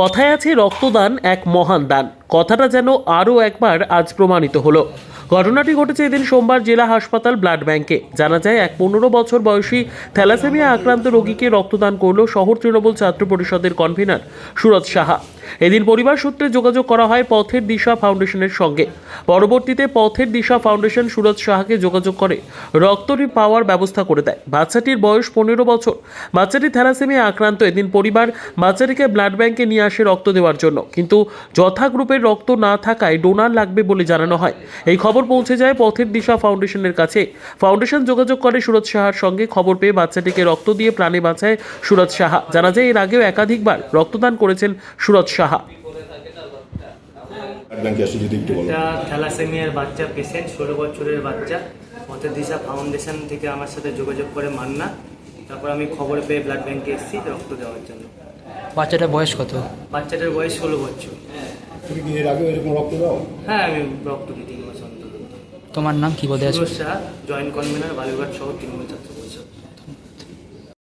কথায় আছে রক্তদান এক মহান দান। কথাটা যেন আরও একবার আজ প্রমাণিত হলো। ঘটনাটি ঘটেছে এদিন সোমবার জেলা হাসপাতাল ব্লাড ব্যাংকে। জানা যায় এক 15 বছর বয়সী থ্যালাসেমিয়া আক্রান্ত রোগীকে রক্তদান করল শহর তৃণমূল ছাত্র পরিষদের কনভেনর সুরজ সাহা। এদিন পরিবার সূত্রে যোগাযোগ করা হয় পথের দিশা ফাউন্ডেশনের সঙ্গে। পরবর্তীতে পথের দিশা ফাউন্ডেশন সুরজ সাহাকে যোগাযোগ করে রক্তটি পাওয়ার ব্যবস্থা করে দেয়। বাচ্চাটির বয়স 15 বছর। বাচ্চাটি থ্যালাসেমিয়া আক্রান্ত। এদিন পরিবার বাচ্চাটিকে ব্লাড ব্যাংকে নিয়ে আসে রক্ত দেওয়ার জন্য, কিন্তু যথা গ্রুপের রক্ত না থাকায় ডোনার লাগবে বলে জানানো হয়। এই খবর পৌঁছে যায় পথের দিশা ফাউন্ডেশনের কাছে। ফাউন্ডেশন যোগাযোগ করে সুরজ সাহার সঙ্গে। খবর পেয়ে বাচ্চাটিকে রক্ত দিয়ে প্রাণে বাঁচায় সুরজ সাহা। জানা যায় এর আগেও একাধিকবার রক্তদান করেছেন সুরজ সাহা। এটা থ্যালাসেমিয়ার বাচ্চা পেশেন্ট, 16 বছরের বাচ্চা। পথের দিশা ফাউন্ডেশন থেকে আমার সাথে যোগাযোগ করে মান্না। তারপর আমি খবর পেয়ে ব্লাড ব্যাংকে এসেছি রক্ত দেওয়ার জন্য। বাচ্চাটার বয়স কত? বাচ্চাটার বয়স 16 বছর। তুমি কি এর আগে এরকম রক্ত দাও? হ্যাঁ, আমি রক্ত দিই 3 মাস অন্তর। তোমার নাম কি বলতে আছে? সুরজ সাহা, জয়েন্ট কনভেনর, বালুরঘাট শহর তৃণমূল ছাত্র পরিষদ।